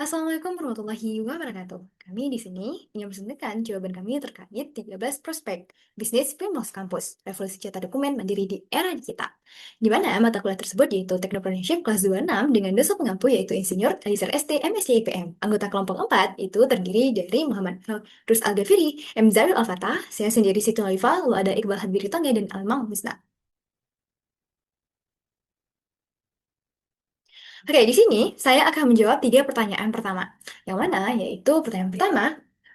Assalamualaikum warahmatullahi wabarakatuh. Kami di sini ingin mempresentasikan jawaban kami terkait 13 prospek bisnis Primus Kampus, revolusi cetak dokumen mandiri di era digital. Di mana mata kuliah tersebut yaitu Technopreneurship kelas 26 dengan dosen pengampu yaitu Insinyur Eliezer ST MSc IPM. Anggota kelompok 4 itu terdiri dari Muhammad Rus Al-Ghafiri, M. Zaril Al-Fatah, saya sendiri Siti Nurhalifa, lalu ada Iqbal Hadbiri Tangga dan Almang Musna. Oke, di sini saya akan menjawab 3 pertanyaan pertama. Yang mana yaitu pertanyaan pertama,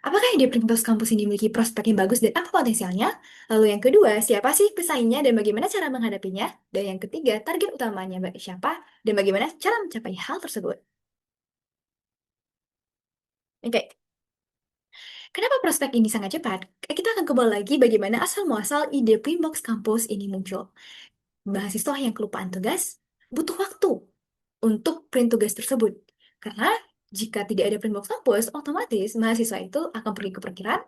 apakah ide Pringles kampus ini memiliki prospek yang bagus dan apa potensialnya? Lalu yang kedua, siapa sih pesaingnya dan bagaimana cara menghadapinya? Dan yang ketiga, target utamanya bagi siapa dan bagaimana cara mencapai hal tersebut? Oke, kenapa prospek ini sangat cepat? Kita akan kembali lagi bagaimana asal-muasal ide Primbox kampus ini muncul. Mahasiswa yang kelupaan tugas butuh waktu untuk print tugas tersebut. Karena jika tidak ada print box kampus, otomatis mahasiswa itu akan pergi ke parkiran,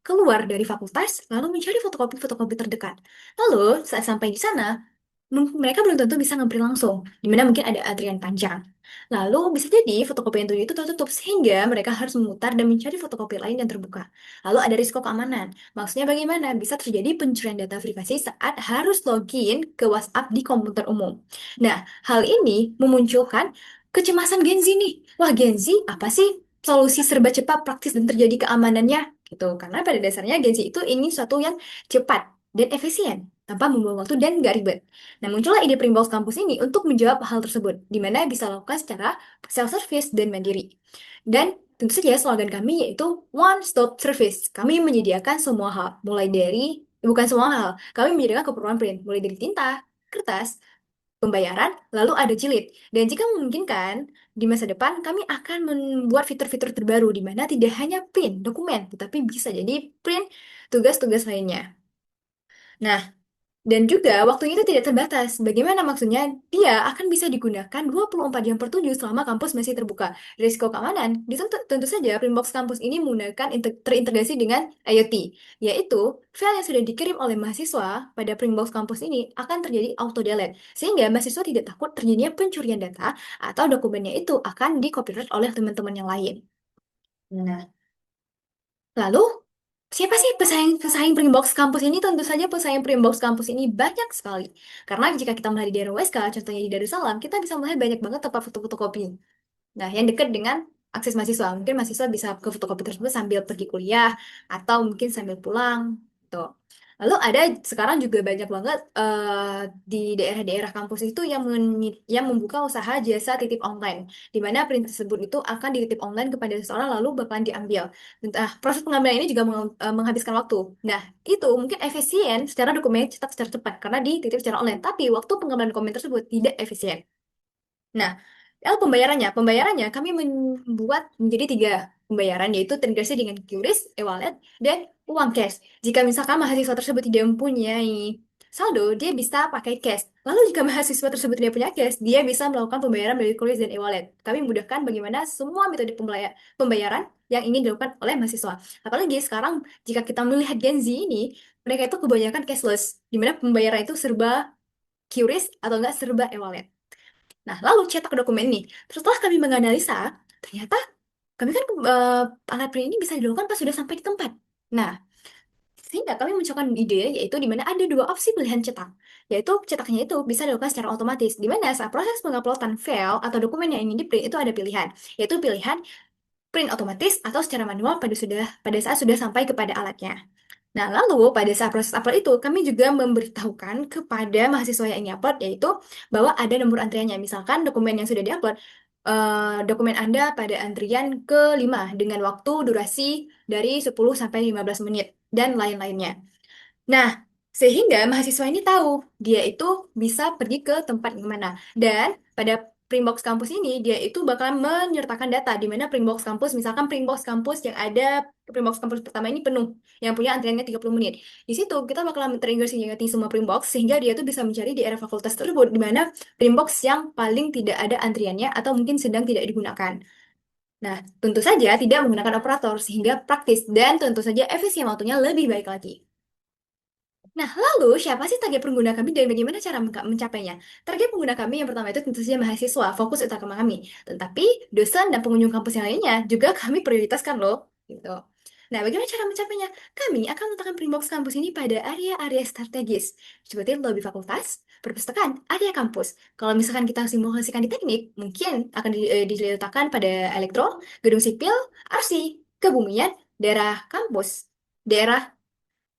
keluar dari fakultas, lalu mencari fotokopi-fotokopi terdekat. Lalu, saat sampai di sana, mereka belum tentu bisa ngeprint langsung, di mana mungkin ada antrian panjang. Lalu bisa jadi fotokopi yang itu tertutup sehingga mereka harus memutar dan mencari fotokopi lain yang terbuka. Lalu ada risiko keamanan. Maksudnya bagaimana? Bisa terjadi pencurian data privasi saat harus login ke WhatsApp di komputer umum. Nah, hal ini memunculkan kecemasan Gen Z nih. Wah, Gen Z apa sih solusi serba cepat, praktis, dan terjadi keamanannya? Gitu. Karena pada dasarnya Gen Z itu ingin sesuatu yang cepat dan efisien tanpa membuang waktu dan nggak ribet. Nah, muncullah ide Primbos Kampus ini untuk menjawab hal tersebut, di mana bisa dilakukan secara self-service dan mandiri. Dan tentu saja slogan kami yaitu One Stop Service. Kami menyediakan semua hal, mulai dari, bukan semua hal, kami menyediakan keperluan print, mulai dari tinta, kertas, pembayaran, lalu ada jilid. Dan jika memungkinkan, di masa depan kami akan membuat fitur-fitur terbaru, di mana tidak hanya print dokumen, tetapi bisa jadi print tugas-tugas lainnya. Nah, dan juga waktunya itu tidak terbatas. Bagaimana maksudnya? Dia akan bisa digunakan 24 jam per 7 selama kampus masih terbuka. Risiko keamanan, tentu saja Primbox kampus ini menggunakan terintegrasi dengan IoT, yaitu file yang sudah dikirim oleh mahasiswa pada Primbox kampus ini akan terjadi auto delete, sehingga mahasiswa tidak takut terjadinya pencurian data atau dokumennya itu akan di-copyright oleh teman-teman yang lain. Nah, lalu, siapa sih pesaing Primbox kampus ini? Tentu saja pesaing Primbox kampus ini banyak sekali. Karena jika kita melihat di daerah USK, contohnya di Darussalam, kita bisa melihat banyak banget tempat fotokopi. Nah, yang dekat dengan akses mahasiswa. Mungkin mahasiswa bisa ke fotokopi tersebut sambil pergi kuliah, atau mungkin sambil pulang. Tuh. Lalu ada sekarang juga banyak banget di daerah-daerah kampus itu yang membuka usaha jasa titip online, di mana print tersebut itu akan dititip online kepada seseorang lalu bakalan diambil. Nah, proses pengambilan ini juga menghabiskan waktu. Nah, itu mungkin efisien secara dokumen cetak secara cepat karena dititip secara online, tapi waktu pengambilan dokumen tersebut tidak efisien. Nah, lalu pembayarannya kami membuat menjadi 3 pembayaran, yaitu terintegrasi dengan QRIS, e-wallet, dan uang cash. Jika misalkan mahasiswa tersebut tidak mempunyai saldo, dia bisa pakai cash. Lalu jika mahasiswa tersebut tidak punya cash, dia bisa melakukan pembayaran melalui QRIS dan e-wallet. Kami memudahkan bagaimana semua metode pembayaran yang ingin dilakukan oleh mahasiswa. Apalagi sekarang, jika kita melihat Gen Z ini, mereka itu kebanyakan cashless, di mana pembayaran itu serba QRIS atau enggak serba e-wallet. Nah, lalu cetak dokumen nih. Setelah kami menganalisa, ternyata kami kan alat print ini bisa dilakukan pas sudah sampai di tempat. Nah, sehingga kami mencoba ide yaitu di mana ada 2 opsi pilihan cetak. Yaitu cetaknya itu bisa dilakukan secara otomatis, di mana saat proses penguploadan file atau dokumen yang ingin di-print itu ada pilihan, yaitu pilihan print otomatis atau secara manual pada saat sudah sampai kepada alatnya. Nah, lalu pada saat proses upload itu, kami juga memberitahukan kepada mahasiswa yang ingin upload, yaitu bahwa ada nomor antriannya. Misalkan dokumen yang sudah diupload, dokumen Anda pada antrian ke-5 dengan waktu durasi dari 10 sampai 15 menit, dan lain-lainnya. Nah, sehingga mahasiswa ini tahu dia itu bisa pergi ke tempat yang mana. Dan pada Primbox kampus ini, dia itu bakal menyertakan data di mana Primbox kampus, misalkan Primbox kampus yang ada, Primbox kampus pertama ini penuh, yang punya antriannya 30 menit. Di situ kita bakal terintegrasi semua Primbox, sehingga dia tuh bisa mencari di area fakultas tersebut, di mana Primbox yang paling tidak ada antriannya atau mungkin sedang tidak digunakan. Nah, tentu saja tidak menggunakan operator, sehingga praktis dan tentu saja efisien waktunya lebih baik lagi. Nah, lalu siapa sih target pengguna kami dan bagaimana cara mencapainya? Target pengguna kami yang pertama itu tentu saja mahasiswa, fokus utama kami. Tetapi dosen dan pengunjung kampus yang lainnya juga kami prioritaskan loh. Gitu. Nah, bagaimana cara mencapainya? Kami akan meletakkan Primox kampus ini pada area-area strategis, seperti lobi fakultas, perpustakaan, area kampus. Kalau misalkan kita simulasikan di teknik, mungkin akan diletakkan pada elektro, gedung sipil, RC, kebumian, daerah kampus, daerah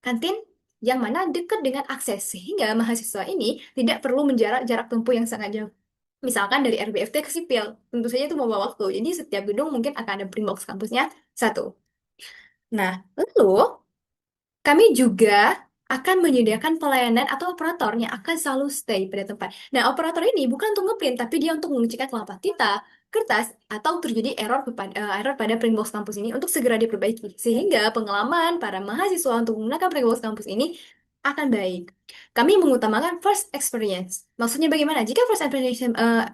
kantin yang mana dekat dengan akses sehingga mahasiswa ini tidak perlu menjarak jarak tempuh yang sangat jauh. Misalkan dari RBFT ke sipil, tentu saja itu membawa waktu. Jadi setiap gedung mungkin akan ada Primox kampusnya satu. Nah, lalu kami juga akan menyediakan pelayanan atau operator yang akan selalu stay pada tempat. Nah, operator ini bukan untuk ngeprint, tapi dia untuk mengecek kelapa tinta, kertas, atau terjadi error pada Printbox kampus ini untuk segera diperbaiki. Sehingga pengalaman para mahasiswa untuk menggunakan Printbox kampus ini akan baik. Kami mengutamakan first experience. Maksudnya bagaimana? Jika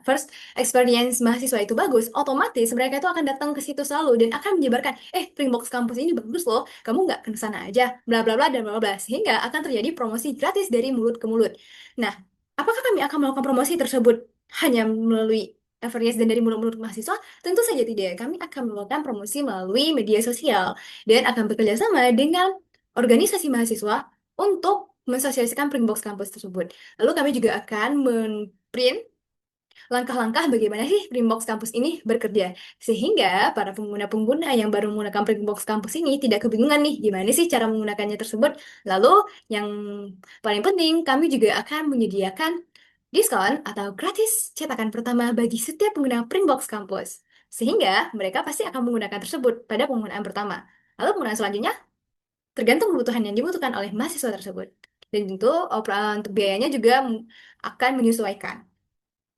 first experience mahasiswa itu bagus, otomatis mereka itu akan datang ke situ selalu dan akan menyebarkan, Printbox kampus ini bagus loh, kamu nggak ke sana aja, bla bla bla dan bla bla bla. Sehingga akan terjadi promosi gratis dari mulut ke mulut. Nah, apakah kami akan melakukan promosi tersebut hanya melalui experience dan dari mulut-mulut mahasiswa? Tentu saja tidak. Kami akan melakukan promosi melalui media sosial dan akan bekerja sama dengan organisasi mahasiswa untuk mensosialisasikan Printbox kampus tersebut. Lalu kami juga akan men-print langkah-langkah bagaimana sih Printbox kampus ini bekerja. Sehingga para pengguna-pengguna yang baru menggunakan Printbox kampus ini tidak kebingungan nih gimana sih cara menggunakannya tersebut. Lalu yang paling penting kami juga akan menyediakan diskon atau gratis cetakan pertama bagi setiap pengguna Printbox kampus. Sehingga mereka pasti akan menggunakan tersebut pada penggunaan pertama. Lalu penggunaan selanjutnya tergantung kebutuhan yang dibutuhkan oleh mahasiswa tersebut. Dan tentu untuk biayanya juga akan menyesuaikan.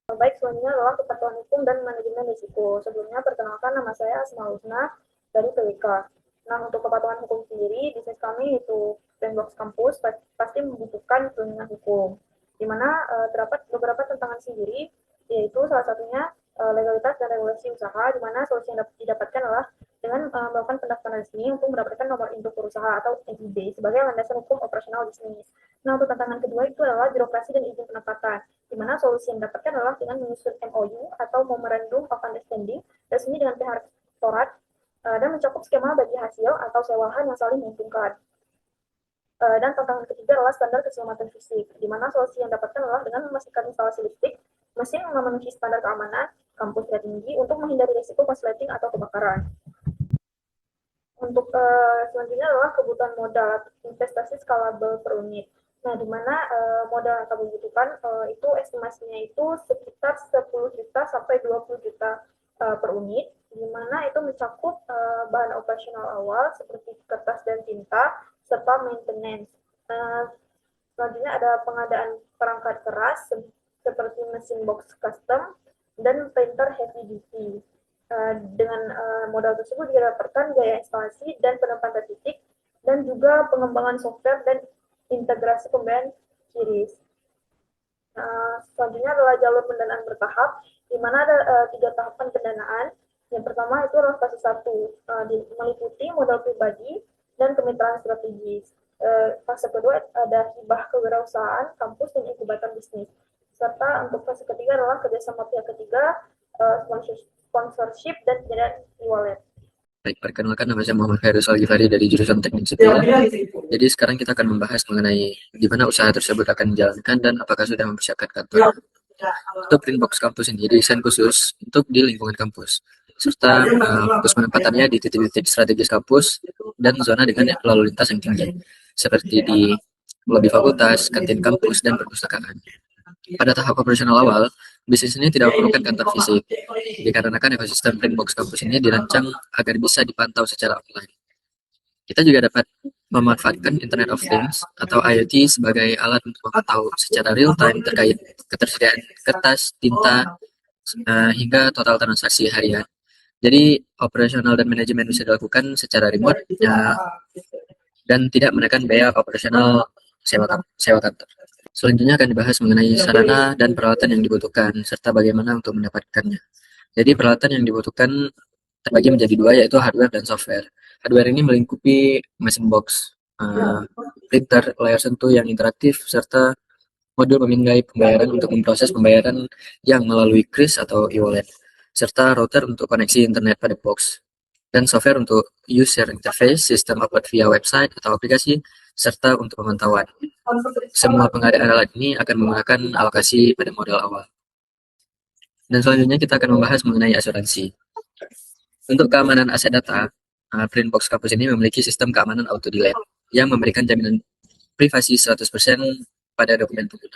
Baik, selanjutnya adalah kepatuhan hukum dan manajemen risiko. Sebelumnya, perkenalkan nama saya Asma Husna dari PWK. Nah, untuk kepatuhan hukum sendiri, bisnis kami itu Brandbox Campus pasti membutuhkan perlindungan hukum, di mana terdapat beberapa tantangan sendiri, yaitu salah satunya legalitas dan regulasi usaha, di mana solusi yang dapat didapatkan adalah dengan melakukan pendaftaran resmi untuk mendapatkan nomor induk berusaha atau NIB sebagai landasan hukum operasional bisnis. Nah, untuk tantangan kedua itu adalah birokrasi dan izin penempatan, di mana solusi yang didapatkan adalah dengan menyusun MOU atau Memorandum of Understanding resmi dengan pihak rektorat dan mencakup skema bagi hasil atau sewahan yang saling menguntungkan. Dan tantangan ketiga adalah standar keselamatan fisik, di mana solusi yang didapatkan adalah dengan memastikan instalasi listrik, mesin memenuhi standar keamanan, kampus tinggi untuk menghindari risiko konsleting atau kebakaran. Untuk selanjutnya adalah kebutuhan modal, investasi skalabel per unit. Nah, di mana modal yang kami butuhkan itu estimasinya itu sekitar 10 juta sampai 20 juta per unit, di mana itu mencakup bahan operasional awal seperti kertas dan tinta, serta maintenance. Selanjutnya ada pengadaan perangkat keras seperti mesin box custom dan printer heavy duty. Dengan modal tersebut didapatkan gaya instalasi dan penempatan titik dan juga pengembangan software dan integrasi pembayaran QRIS. Selanjutnya adalah jalur pendanaan bertahap, di mana ada 3 tahapan pendanaan. Yang pertama itu adalah fase 1, meliputi modal pribadi dan kemitraan strategis. Fase kedua ada hibah kewirausahaan, kampus, dan inkubator bisnis. Serta untuk fase ketiga adalah kerjasama pihak ketiga, sponsorship, dan penyediaan e-wallet. Baik, perkenalkan nama saya Muhammad Khairul Salgifari dari jurusan Teknik Sipil. Jadi sekarang kita akan membahas mengenai di mana usaha tersebut akan dijalankan dan apakah sudah mempersiapkan kantor. Untuk Printbox kampus ini desain khusus untuk di lingkungan kampus, serta fokus penempatannya di titik-titik strategis kampus dan zona dengan lalu lintas yang tinggi, seperti di lobi fakultas, kantin kampus, dan perpustakaan. Pada tahap operasional awal, bisnis ini tidak memerlukan kantor fisik, dikarenakan ekosistem Printbox kampus ini dirancang agar bisa dipantau secara online. Kita juga dapat memanfaatkan Internet of Things atau IoT sebagai alat untuk memantau secara real-time terkait ketersediaan kertas, tinta, hingga total transaksi harian. Jadi operasional dan manajemen bisa dilakukan secara remote dan tidak menekan biaya operasional sewa kantor. Selanjutnya akan dibahas mengenai sarana dan peralatan yang dibutuhkan, serta bagaimana untuk mendapatkannya. Jadi peralatan yang dibutuhkan terbagi menjadi 2, yaitu hardware dan software. Hardware ini melingkupi mesin box, printer layar sentuh yang interaktif, serta modul pemindai pembayaran untuk memproses pembayaran yang melalui kris atau e-wallet, serta router untuk koneksi internet pada box, dan software untuk user interface, sistem upload via website atau aplikasi, serta untuk pemantauan. Semua pengadaan alat ini akan menggunakan alokasi pada modal awal. Dan selanjutnya kita akan membahas mengenai asuransi. Untuk keamanan aset data, Printbox Campus ini memiliki sistem keamanan auto delete yang memberikan jaminan privasi 100% pada dokumen pengguna.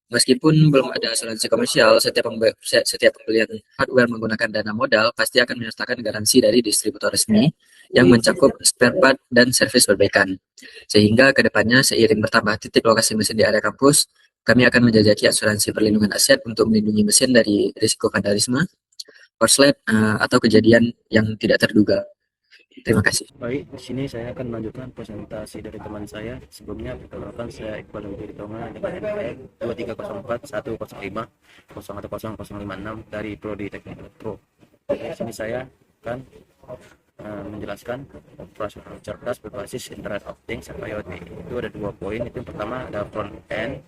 Meskipun belum ada asuransi komersial, setiap pembelian hardware menggunakan dana modal pasti akan menyertakan garansi dari distributor resmi yang mencakup spare part dan servis perbaikan. Sehingga kedepannya seiring bertambah titik lokasi mesin di area kampus, kami akan menjajaki asuransi perlindungan aset untuk melindungi mesin dari risiko vandalisme, korslet, atau kejadian yang tidak terduga. Terima kasih. Baik, di sini saya akan melanjutkan presentasi dari teman saya. Sebelumnya, perkenalkan saya Iqbal Widi Tonga dengan NPM 2304 105 010056 dari Prodi Teknik Elektro. Di sini saya akan menjelaskan operasional cerdas berbasis Internet of Things atau IoT. Itu ada 2 poin. Itu yang pertama ada front end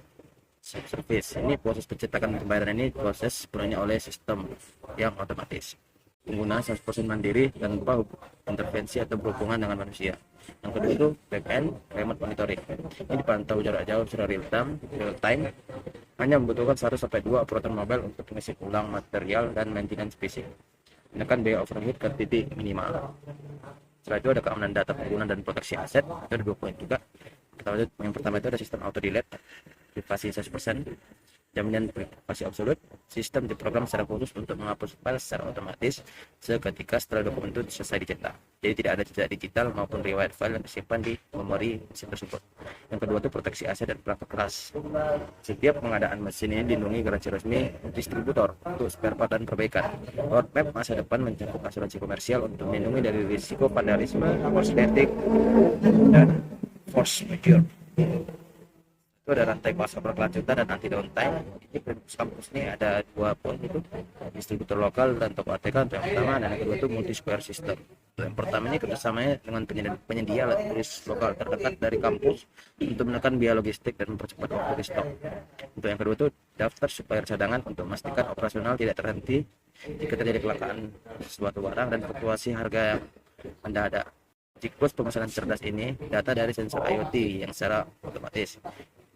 service. Ini proses pencetakan pembayaran ini proses sepenuhnya oleh sistem yang otomatis. Pengguna 100% mandiri dan tanpa intervensi atau berhubungan dengan manusia. Yang kedua itu back-end remote monitoring. Ini dipantau jarak jauh secara real time, hanya membutuhkan 1-2 operator mobile untuk mengisi ulang material dan maintenance fisik. Menekan biaya overhead ke titik minimal. Setelah itu ada keamanan data pengguna dan proteksi aset. Itu ada 2 poin juga. Yang pertama itu ada sistem auto delete, privasi 100%. Jaminan privasi absolut, sistem diprogram secara khusus untuk menghapus file secara otomatis seketika setelah dokumen itu selesai dicetak. Jadi tidak ada jejak digital maupun riwayat file yang disimpan di memori mesin tersebut. Yang kedua itu proteksi aset dan perangkat keras. Setiap pengadaan mesin ini dilindungi garansi resmi distributor untuk spare part dan perbaikan. Roadmap masa depan mencakup asuransi komersial untuk melindungi dari risiko vandalisme, korsleting, dan force majeure. Itu ada rantai pasar berkelanjutan dan anti downtime. Di kampus ini ada 2 poin, itu distributor lokal dan toko ATK untuk yang pertama, dan yang kedua itu multi square system. Yang pertama ini kerjasamanya dengan penyedia alat tulis lokal terdekat dari kampus untuk menekan biaya logistik dan mempercepat waktu restock. Untuk yang kedua itu daftar supplier cadangan untuk memastikan operasional tidak terhenti jika terjadi kelangkaan suatu barang dan fluktuasi harga yang mendadak. Siklus pemesanan cerdas ini data dari sensor IoT yang secara otomatis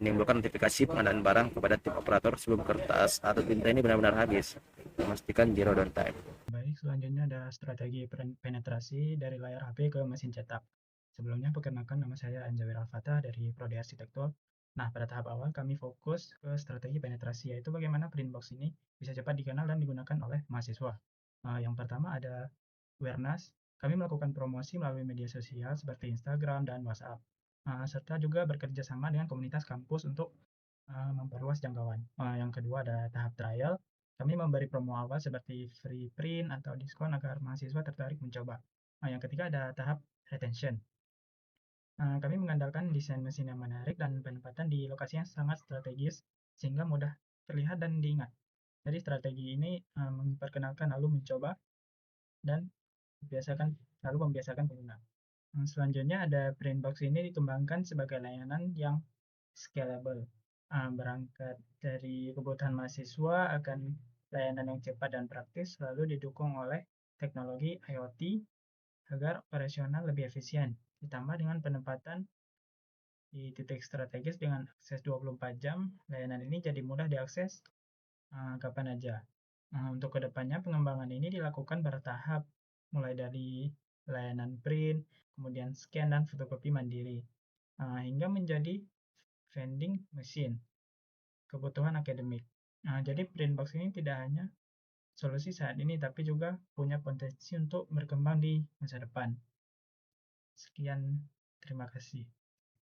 menimbulkan notifikasi pengadaan barang kepada tim operator sebelum kertas atau tinta ini benar-benar habis, memastikan zero downtime. Baik, selanjutnya ada strategi penetrasi dari layar HP ke mesin cetak. Sebelumnya, perkenalkan, nama saya Anjawir Al-Fatah dari Prodi Arsitektur. Nah, pada tahap awal kami fokus ke strategi penetrasi, yaitu bagaimana Printbox ini bisa cepat dikenal dan digunakan oleh mahasiswa. Yang pertama ada awareness. Kami melakukan promosi melalui media sosial seperti Instagram dan WhatsApp, serta juga bekerja sama dengan komunitas kampus untuk memperluas jangkauan. Yang kedua ada tahap trial. Kami memberi promo awal seperti free print atau diskon agar mahasiswa tertarik mencoba. Yang ketiga ada tahap retention. Kami mengandalkan desain mesin yang menarik dan penempatan di lokasi yang sangat strategis sehingga mudah terlihat dan diingat. Jadi strategi ini memperkenalkan lalu mencoba dan lalu membiasakan pengguna. Selanjutnya ada Printbox ini dikembangkan sebagai layanan yang scalable. Berangkat dari kebutuhan mahasiswa akan layanan yang cepat dan praktis, lalu didukung oleh teknologi IoT agar operasional lebih efisien, ditambah dengan penempatan di titik strategis dengan akses 24 jam. Layanan ini jadi mudah diakses kapan aja. Untuk kedepannya pengembangan ini dilakukan bertahap, mulai dari layanan print, kemudian scan dan fotokopi mandiri, hingga menjadi vending machine kebutuhan akademik. Jadi Printbox ini tidak hanya solusi saat ini, tapi juga punya potensi untuk berkembang di masa depan. Sekian, terima kasih.